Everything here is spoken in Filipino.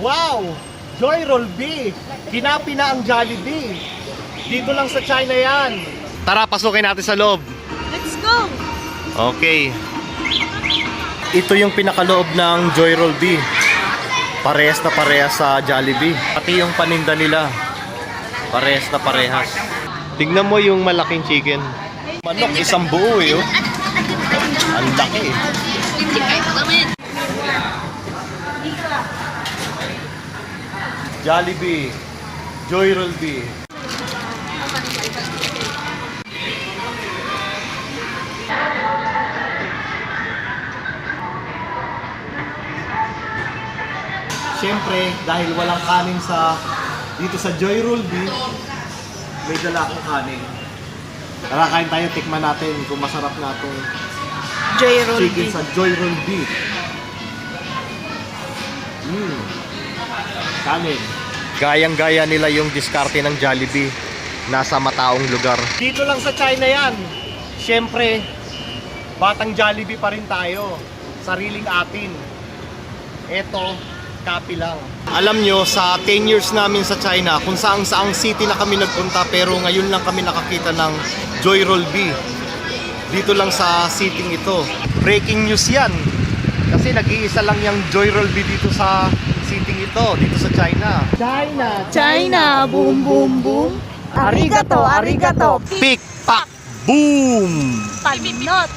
Wow! Joy Roll B. Kinapi na ang Jollibee. Dito lang sa China yan. Tara, pasukin natin sa loob. Let's go! Okay. Ito yung pinakaloob ng Joy Roll B. Parehas na parehas sa Jollibee. Pati yung paninda nila. Parehas na parehas. Tignan mo yung malaking chicken. Manok, isang buo eh. Oh. Ang laki eh. Jollibee. Joy Roll B. Siyempre, dahil walang kanin dito sa Joy Roll B, may dala akong kanin. Tara, kain tayo, tikman natin kung masarap na itong Joy Roll chicken B. sa Joy Roll B. Kanin. Gayang-gaya nila yung diskarte ng Jollibee. Nasa mataong lugar. Dito lang sa China yan. Siyempre, batang Jollibee pa rin tayo. Sariling atin. Eto, copy lang. Alam nyo, sa 10 years namin sa China, kung saang city na kami nagpunta, pero ngayon lang kami nakakita ng Joy Roll B. Dito lang sa city ito. Breaking news yan. Kasi nag-iisa lang yung Joy Roll B dito sa city ito, dito sa China. China, boom, boom, boom. Arigato, arigato. Pick, pack, boom! Palinot.